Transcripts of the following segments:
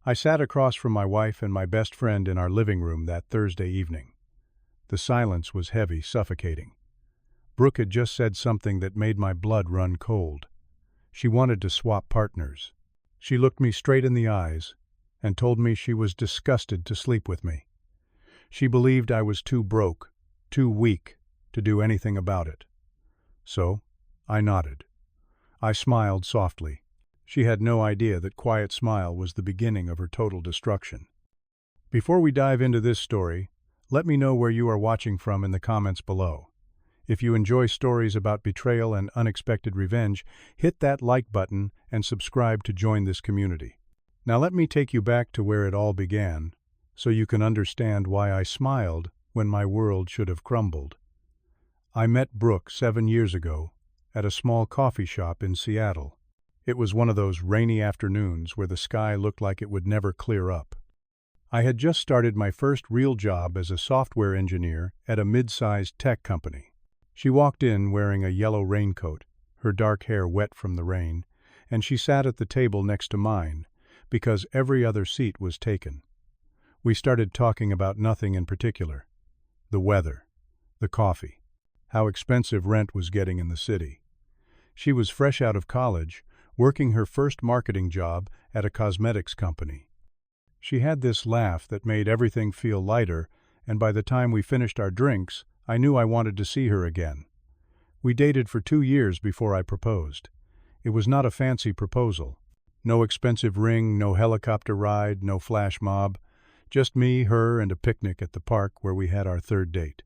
I sat across from my wife and my best friend in our living room that Thursday evening. The silence was heavy, suffocating. Brooke had just said something that made my blood run cold. She wanted to swap partners. She looked me straight in the eyes and told me she was disgusted to sleep with me. She believed I was too broke, too weak, to do anything about it. So, I nodded. I smiled softly. She had no idea that quiet smile was the beginning of her total destruction. Before we dive into this story, let me know where you are watching from in the comments below. If you enjoy stories about betrayal and unexpected revenge, hit that like button and subscribe to join this community. Now let me take you back to where it all began, so you can understand why I smiled when my world should have crumbled. I met Brooke 7 years ago at a small coffee shop in Seattle. It was one of those rainy afternoons where the sky looked like it would never clear up. I had just started my first real job as a software engineer at a mid-sized tech company. She walked in wearing a yellow raincoat, her dark hair wet from the rain, and she sat at the table next to mine, because every other seat was taken. We started talking about nothing in particular. The weather, the coffee, how expensive rent was getting in the city. She was fresh out of college, working her first marketing job at a cosmetics company. She had this laugh that made everything feel lighter, and by the time we finished our drinks, I knew I wanted to see her again. We dated for 2 years before I proposed. It was not a fancy proposal. No expensive ring, no helicopter ride, no flash mob. Just me, her, and a picnic at the park where we had our third date.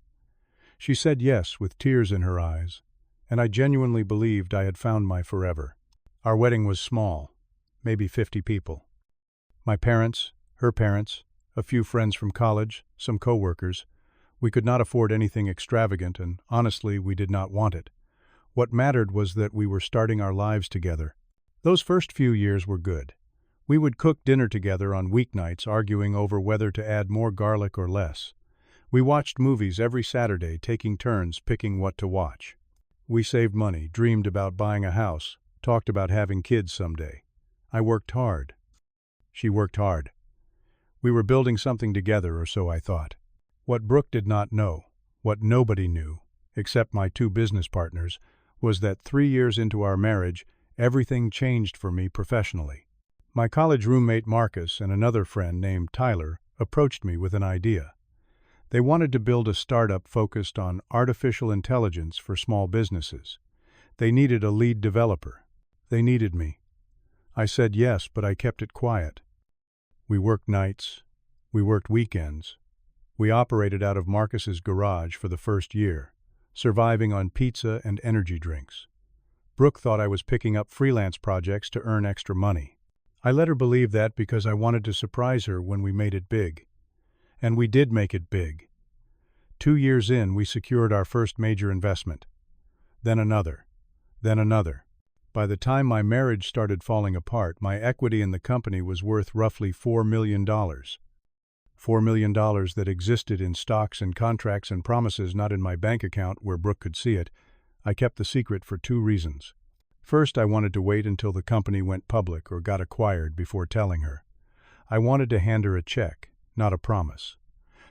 She said yes with tears in her eyes, and I genuinely believed I had found my forever. Our wedding was small, maybe 50 people. My parents, her parents, a few friends from college, some coworkers. We could not afford anything extravagant, and honestly, we did not want it. What mattered was that we were starting our lives together. Those first few years were good. We would cook dinner together on weeknights, arguing over whether to add more garlic or less. We watched movies every Saturday, taking turns picking what to watch. We saved money, dreamed about buying a house, talked about having kids someday. I worked hard. She worked hard. We were building something together, or so I thought. What Brooke did not know, what nobody knew, except my 2 business partners, was that 3 years into our marriage, everything changed for me professionally. My college roommate Marcus and another friend named Tyler approached me with an idea. They wanted to build a startup focused on artificial intelligence for small businesses. They needed a lead developer. They needed me. I said yes, but I kept it quiet. We worked nights. We worked weekends. We operated out of Marcus's garage for the first year, surviving on pizza and energy drinks. Brooke thought I was picking up freelance projects to earn extra money. I let her believe that because I wanted to surprise her when we made it big. And we did make it big. 2 years in, we secured our first major investment. Then another. Then another. By the time my marriage started falling apart, my equity in the company was worth roughly $4 million. $4 million that existed in stocks and contracts and promises, not in my bank account where Brooke could see it. I kept the secret for 2 reasons. First, I wanted to wait until the company went public or got acquired before telling her. I wanted to hand her a check, not a promise.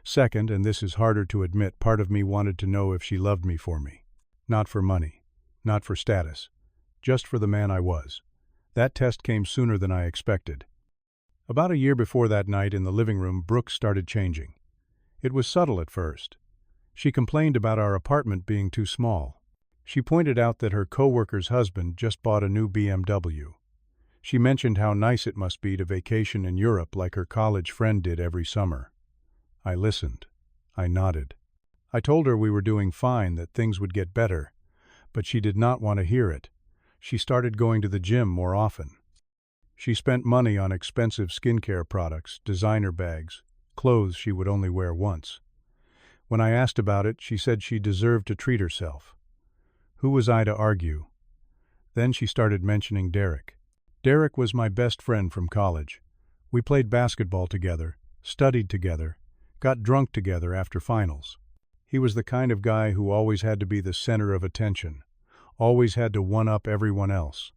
Second, and this is harder to admit, part of me wanted to know if she loved me for me. Not for money, not for status, just for the man I was. That test came sooner than I expected. About a year before that night in the living room, Brooke started changing. It was subtle at first. She complained about our apartment being too small. She pointed out that her coworker's husband just bought a new BMW. She mentioned how nice it must be to vacation in Europe like her college friend did every summer. I listened. I nodded. I told her we were doing fine, that things would get better, but she did not want to hear it. She started going to the gym more often. She spent money on expensive skincare products, designer bags, clothes she would only wear once. When I asked about it, she said she deserved to treat herself. Who was I to argue? Then she started mentioning Derek. Derek was my best friend from college. We played basketball together, studied together, got drunk together after finals. He was the kind of guy who always had to be the center of attention, always had to one-up everyone else.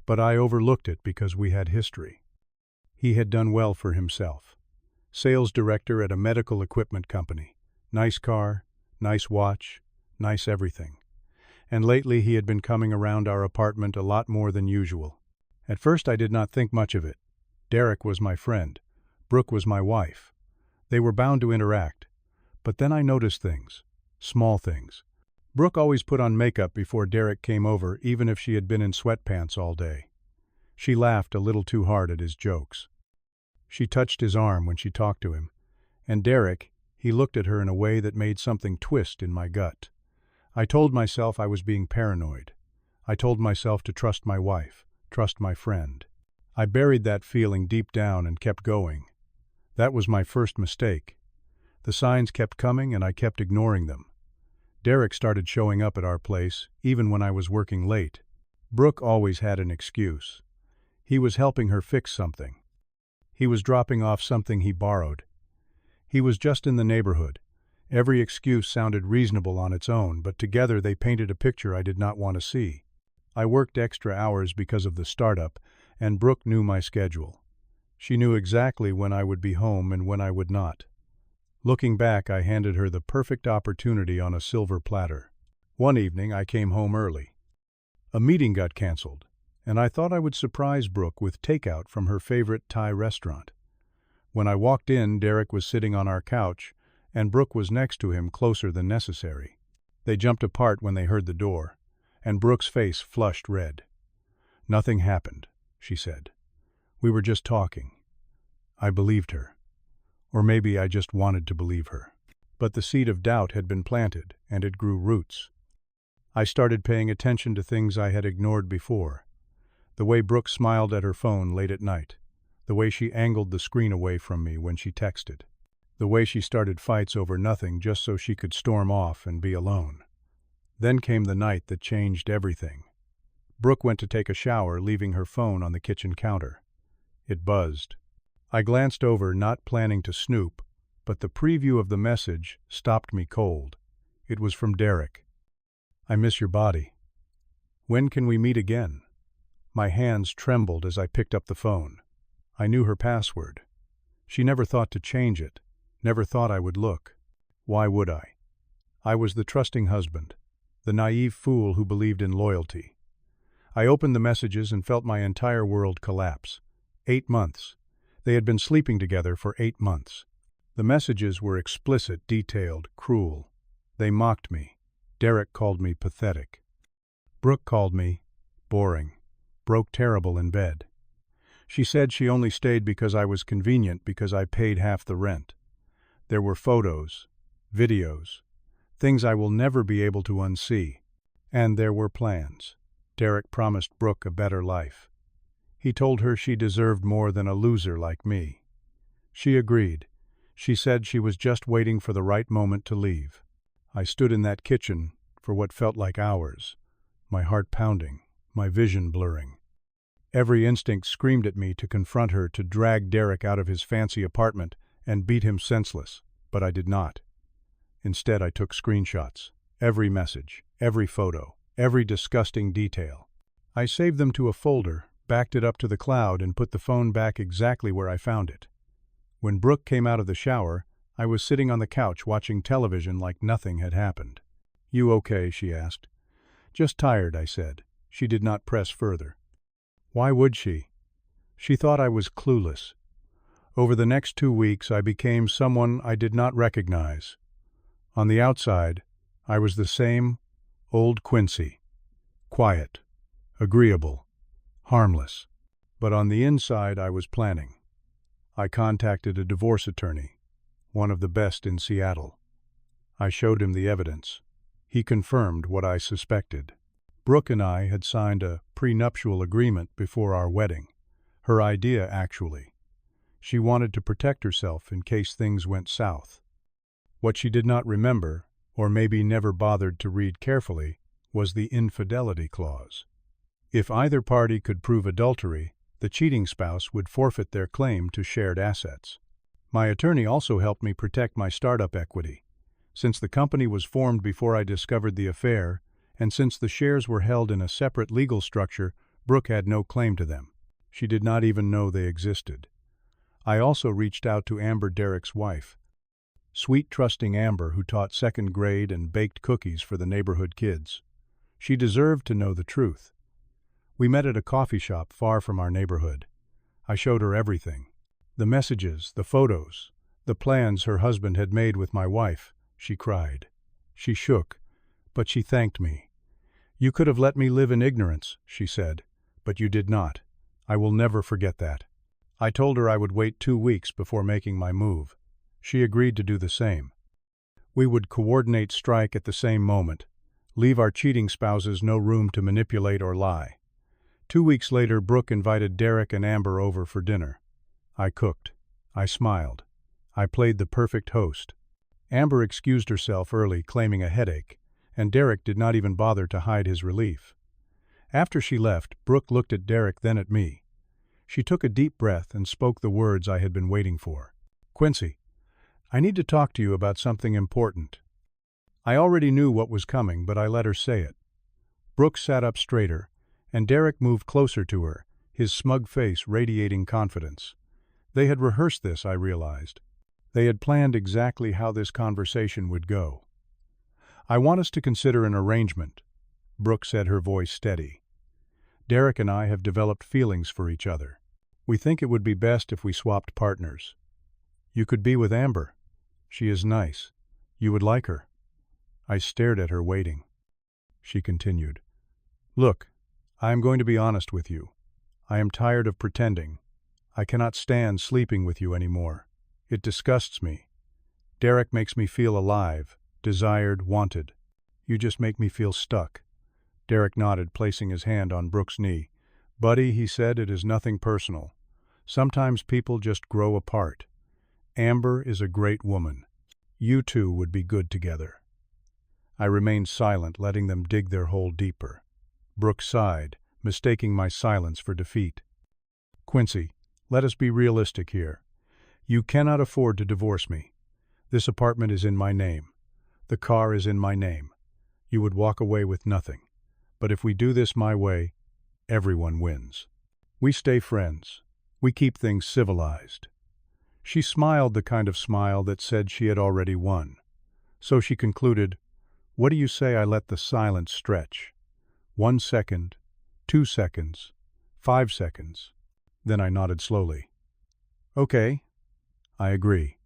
But I overlooked it because we had history. He had done well for himself. Sales director at a medical equipment company. Nice car, nice watch, nice everything. And lately he had been coming around our apartment a lot more than usual. At first I did not think much of it. Derek was my friend. Brooke was my wife. They were bound to interact. But then I noticed things. Small things. Brooke always put on makeup before Derek came over, even if she had been in sweatpants all day. She laughed a little too hard at his jokes. She touched his arm when she talked to him. And Derek, he looked at her in a way that made something twist in my gut. I told myself I was being paranoid. I told myself to trust my wife, trust my friend. I buried that feeling deep down and kept going. That was my first mistake. The signs kept coming and I kept ignoring them. Derek started showing up at our place, even when I was working late. Brooke always had an excuse. He was helping her fix something. He was dropping off something he borrowed. He was just in the neighborhood. Every excuse sounded reasonable on its own, but together they painted a picture I did not want to see. I worked extra hours because of the startup, and Brooke knew my schedule. She knew exactly when I would be home and when I would not. Looking back, I handed her the perfect opportunity on a silver platter. One evening, I came home early. A meeting got canceled, and I thought I would surprise Brooke with takeout from her favorite Thai restaurant. When I walked in, Derek was sitting on our couch, and Brooke was next to him, closer than necessary. They jumped apart when they heard the door, and Brooke's face flushed red. "Nothing happened," she said. "We were just talking." I believed her. Or maybe I just wanted to believe her. But the seed of doubt had been planted, and it grew roots. I started paying attention to things I had ignored before. The way Brooke smiled at her phone late at night. The way she angled the screen away from me when she texted. The way she started fights over nothing just so she could storm off and be alone. Then came the night that changed everything. Brooke went to take a shower, leaving her phone on the kitchen counter. It buzzed. I glanced over, not planning to snoop, but the preview of the message stopped me cold. It was from Derek. "I miss your body. When can we meet again?" My hands trembled as I picked up the phone. I knew her password. She never thought to change it, never thought I would look. Why would I? I was the trusting husband, the naive fool who believed in loyalty. I opened the messages and felt my entire world collapse. 8 months. They had been sleeping together for 8 months. The messages were explicit, detailed, cruel. They mocked me. Derek called me pathetic. Brooke called me boring, broke terrible in bed. She said she only stayed because I was convenient, because I paid half the rent. There were photos, videos, things I will never be able to unsee. And there were plans. Derek promised Brooke a better life. He told her she deserved more than a loser like me. She agreed. She said she was just waiting for the right moment to leave. I stood in that kitchen for what felt like hours, my heart pounding, my vision blurring. Every instinct screamed at me to confront her, to drag Derek out of his fancy apartment and beat him senseless, but I did not. Instead, I took screenshots. Every message, every photo, every disgusting detail. I saved them to a folder, backed it up to the cloud, and put the phone back exactly where I found it. When Brooke came out of the shower, I was sitting on the couch watching television like nothing had happened. "You okay?" she asked. "Just tired," I said. She did not press further. Why would she? She thought I was clueless. Over the next 2 weeks, I became someone I did not recognize. On the outside, I was the same old Quincy. Quiet, agreeable, harmless. But on the inside, I was planning. I contacted a divorce attorney, one of the best in Seattle. I showed him the evidence. He confirmed what I suspected. Brooke and I had signed a prenuptial agreement before our wedding. Her idea, actually. She wanted to protect herself in case things went south. What she did not remember, or maybe never bothered to read carefully, was the infidelity clause. If either party could prove adultery, the cheating spouse would forfeit their claim to shared assets. My attorney also helped me protect my startup equity. Since the company was formed before I discovered the affair, and since the shares were held in a separate legal structure, Brooke had no claim to them. She did not even know they existed. I also reached out to Amber, Derek's wife. Sweet, trusting Amber, who taught second grade and baked cookies for the neighborhood kids. She deserved to know the truth. We met at a coffee shop far from our neighborhood. I showed her everything. The messages, the photos, the plans her husband had made with my wife. She cried. She shook, but she thanked me. "You could have let me live in ignorance," she said, "but you did not. I will never forget that." I told her I would wait 2 weeks before making my move. She agreed to do the same. We would coordinate strike at the same moment, leave our cheating spouses no room to manipulate or lie. 2 weeks later, Brooke invited Derek and Amber over for dinner. I cooked. I smiled. I played the perfect host. Amber excused herself early, claiming a headache, and Derek did not even bother to hide his relief. After she left, Brooke looked at Derek, then at me. She took a deep breath and spoke the words I had been waiting for. "Quincy, I need to talk to you about something important." I already knew what was coming, but I let her say it. Brooke sat up straighter, and Derek moved closer to her, his smug face radiating confidence. They had rehearsed this, I realized. They had planned exactly how this conversation would go. "I want us to consider an arrangement," Brooke said, her voice steady. "Derek and I have developed feelings for each other. We think it would be best if we swapped partners. You could be with Amber. She is nice. You would like her." I stared at her, waiting. She continued. "Look, I am going to be honest with you. I am tired of pretending. I cannot stand sleeping with you anymore. It disgusts me. Derek makes me feel alive, desired, wanted. You just make me feel stuck." Derek nodded, placing his hand on Brooke's knee. "Buddy," he said, "it is nothing personal. Sometimes people just grow apart. Amber is a great woman. You two would be good together." I remained silent, letting them dig their hole deeper. Brooke sighed, mistaking my silence for defeat. "Quincy, let us be realistic here. You cannot afford to divorce me. This apartment is in my name. The car is in my name. You would walk away with nothing. But if we do this my way, everyone wins. We stay friends. We keep things civilized." She smiled, the kind of smile that said she had already won. So she concluded, "What do you say I let the silence stretch? 1 second, 2 seconds, 5 seconds. Then I nodded slowly. "Okay, I agree."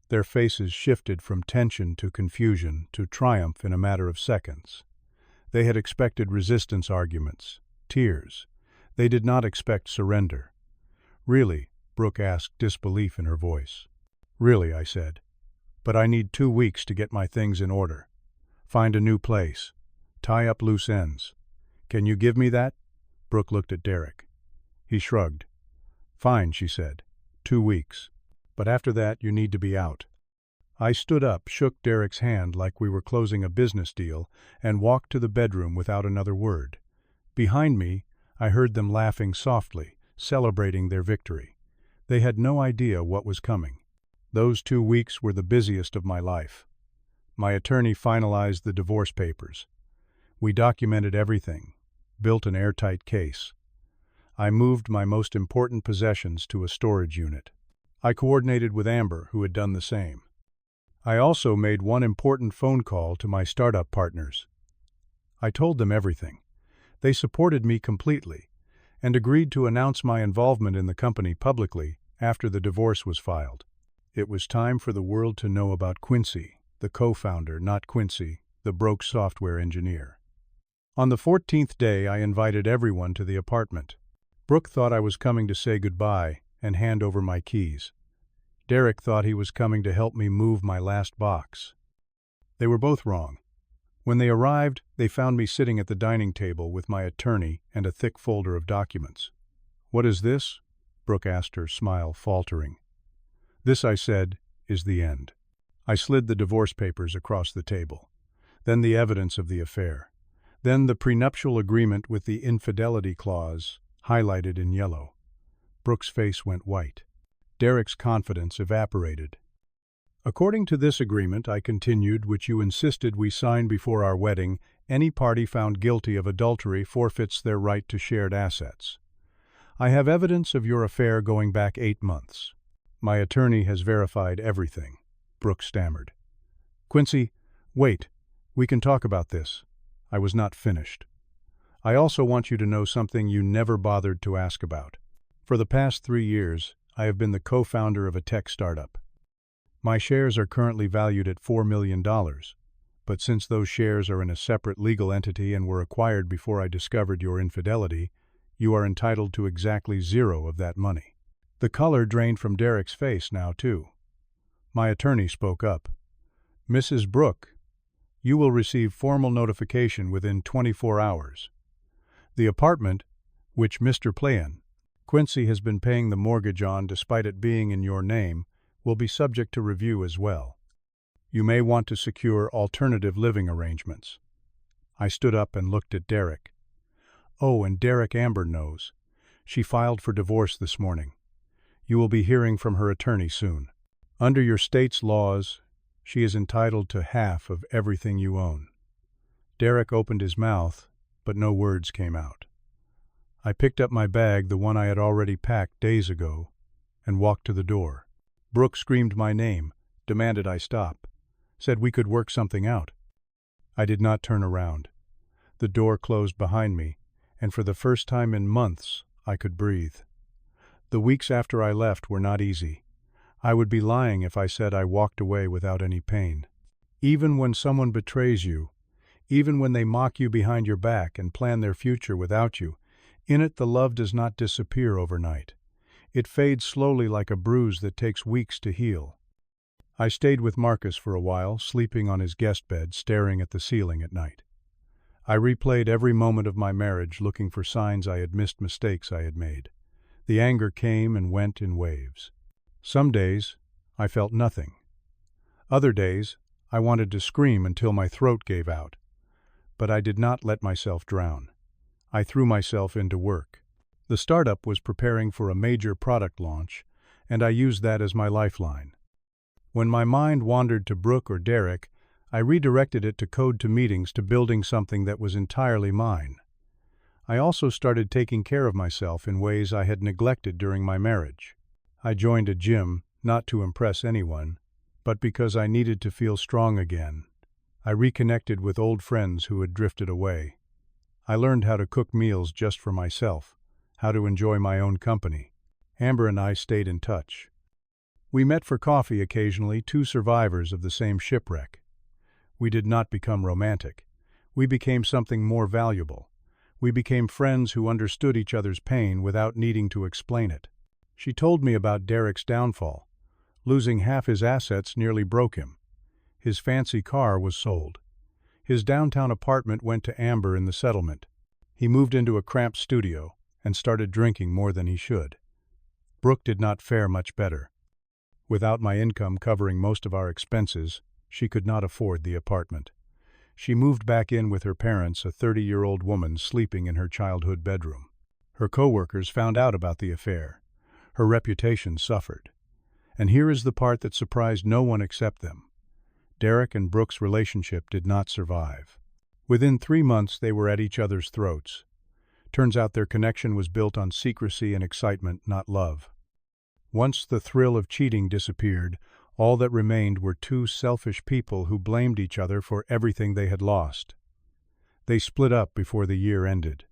Their faces shifted from tension to confusion to triumph in a matter of seconds. They had expected resistance arguments, tears. They did not expect surrender. "Really?" Brooke asked, disbelief in her voice. "Really," I said. "But I need 2 weeks to get my things in order. Find a new place. Tie up loose ends. Can you give me that?" Brooke looked at Derek. He shrugged. "Fine," she said. 2 weeks. But after that, you need to be out." I stood up, shook Derek's hand like we were closing a business deal, and walked to the bedroom without another word. Behind me, I heard them laughing softly, celebrating their victory. They had no idea what was coming. Those 2 weeks were the busiest of my life. My attorney finalized the divorce papers. We documented everything, built an airtight case. I moved my most important possessions to a storage unit. I coordinated with Amber, who had done the same. I also made one important phone call to my startup partners. I told them everything. They supported me completely, and agreed to announce my involvement in the company publicly after the divorce was filed. It was time for the world to know about Quincy, the co-founder, not Quincy, the broke software engineer. On the 14th day, I invited everyone to the apartment. Brooke thought I was coming to say goodbye and hand over my keys. Derek thought he was coming to help me move my last box. They were both wrong. When they arrived, they found me sitting at the dining table with my attorney and a thick folder of documents. "What is this?" Brooke asked, her smile faltering. "This," I said, "is the end." I slid the divorce papers across the table. Then the evidence of the affair. Then the prenuptial agreement with the infidelity clause, highlighted in yellow. Brooke's face went white. Derek's confidence evaporated. "According to this agreement," I continued, "which you insisted we sign before our wedding, any party found guilty of adultery forfeits their right to shared assets. I have evidence of your affair going back 8 months. My attorney has verified everything, Brooke stammered. Quincy, wait. We can talk about this. I was not finished. I also want you to know something you never bothered to ask about. For the past 3 years, I have been the co-founder of a tech startup. My shares are currently valued at $4 million, but since those shares are in a separate legal entity and were acquired before I discovered your infidelity, you are entitled to exactly 0 of that money. The color drained from Derek's face now, too. My attorney spoke up. Mrs. Brooke, you will receive formal notification within 24 hours. The apartment, which Mr. Quincy has been paying the mortgage on despite it being in your name, will be subject to review as well. You may want to secure alternative living arrangements. I stood up and looked at Derek. Oh, and Derek Amber knows. She filed for divorce this morning. You will be hearing from her attorney soon. Under your state's laws, she is entitled to half of everything you own. Derek opened his mouth, but no words came out. I picked up my bag, the one I had already packed days ago, and walked to the door. Brooke screamed my name, demanded I stop, said we could work something out. I did not turn around. The door closed behind me, and for the first time in months, I could breathe. The weeks after I left were not easy. I would be lying if I said I walked away without any pain. Even when someone betrays you, even when they mock you behind your back and plan their future without you, in it the love does not disappear overnight. It fades slowly like a bruise that takes weeks to heal. I stayed with Marcus for a while, sleeping on his guest bed, staring at the ceiling at night. I replayed every moment of my marriage, looking for signs I had missed, mistakes I had made. The anger came and went in waves. Some days, I felt nothing. Other days, I wanted to scream until my throat gave out. But I did not let myself drown. I threw myself into work. The startup was preparing for a major product launch, and I used that as my lifeline. When my mind wandered to Brooke or Derek, I redirected it to code to meetings, to building something that was entirely mine. I also started taking care of myself in ways I had neglected during my marriage. I joined a gym, not to impress anyone, but because I needed to feel strong again. I reconnected with old friends who had drifted away. I learned how to cook meals just for myself, how to enjoy my own company. Amber and I stayed in touch. We met for coffee occasionally, 2 survivors of the same shipwreck. We did not become romantic. We became something more valuable. We became friends who understood each other's pain without needing to explain it. She told me about Derek's downfall. Losing half his assets nearly broke him. His fancy car was sold. His downtown apartment went to Amber in the settlement. He moved into a cramped studio and started drinking more than he should. Brooke did not fare much better. Without my income covering most of our expenses, she could not afford the apartment. She moved back in with her parents, a 30-year-old woman sleeping in her childhood bedroom. Her co-workers found out about the affair. Her reputation suffered. And here is the part that surprised no one except them. Derek and Brooke's relationship did not survive. Within 3 months, they were at each other's throats. Turns out their connection was built on secrecy and excitement, not love. Once the thrill of cheating disappeared, all that remained were 2 selfish people who blamed each other for everything they had lost. They split up before the year ended.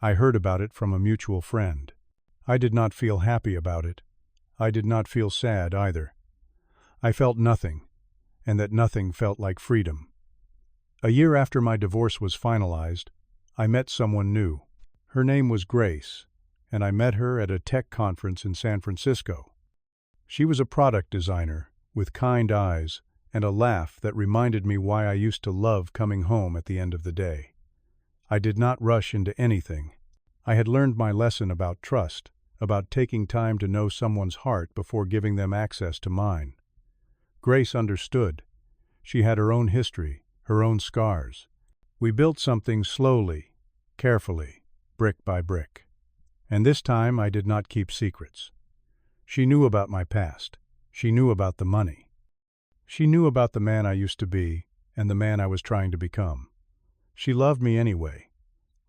I heard about it from a mutual friend. I did not feel happy about it. I did not feel sad either. I felt nothing, and that nothing felt like freedom. A year after my divorce was finalized, I met someone new. Her name was Grace, and I met her at a tech conference in San Francisco. She was a product designer, with kind eyes and a laugh that reminded me why I used to love coming home at the end of the day. I did not rush into anything. I had learned my lesson about trust, about taking time to know someone's heart before giving them access to mine. Grace understood. She had her own history, her own scars. We built something slowly, carefully, brick by brick. And this time I did not keep secrets. She knew about my past. She knew about the money. She knew about the man I used to be and the man I was trying to become. She loved me anyway.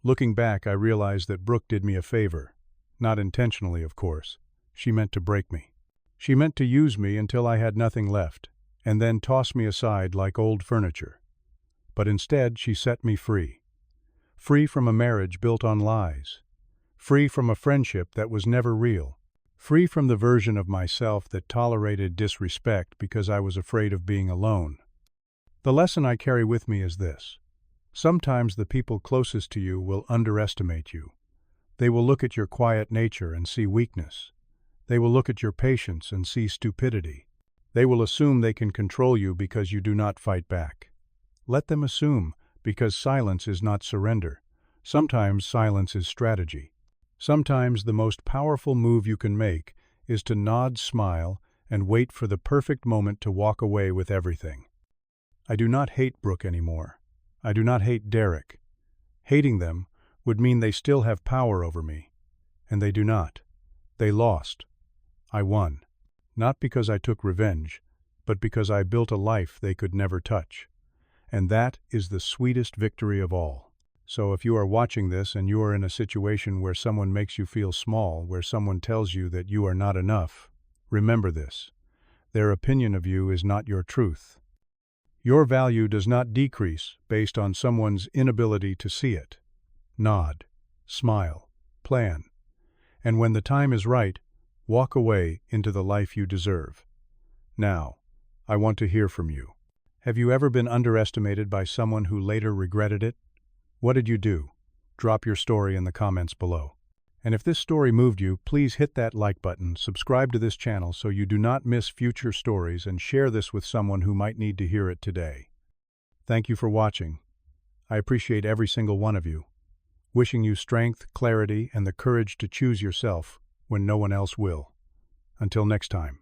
Looking back, I realized that Brooke did me a favor. Not intentionally, of course. She meant to break me. She meant to use me until I had nothing left, and then toss me aside like old furniture. But instead, she set me free. Free from a marriage built on lies. Free from a friendship that was never real. Free from the version of myself that tolerated disrespect because I was afraid of being alone. The lesson I carry with me is this. Sometimes the people closest to you will underestimate you. They will look at your quiet nature and see weakness. They will look at your patience and see stupidity. They will assume they can control you because you do not fight back. Let them assume, because silence is not surrender. Sometimes silence is strategy. Sometimes the most powerful move you can make is to nod, smile, and wait for the perfect moment to walk away with everything. I do not hate Brooke anymore. I do not hate Derek. Hating them would mean they still have power over me. And they do not. They lost. I won. Not because I took revenge, but because I built a life they could never touch. And that is the sweetest victory of all. So if you are watching this and you are in a situation where someone makes you feel small, where someone tells you that you are not enough, remember this. Their opinion of you is not your truth. Your value does not decrease based on someone's inability to see it. Nod, smile, plan, and when the time is right, walk away into the life you deserve. Now, I want to hear from you. Have you ever been underestimated by someone who later regretted it? What did you do? Drop your story in the comments below. And if this story moved you, please hit that like button, subscribe to this channel so you do not miss future stories, and share this with someone who might need to hear it today. Thank you for watching. I appreciate every single one of you. Wishing you strength, clarity, and the courage to choose yourself when no one else will. Until next time.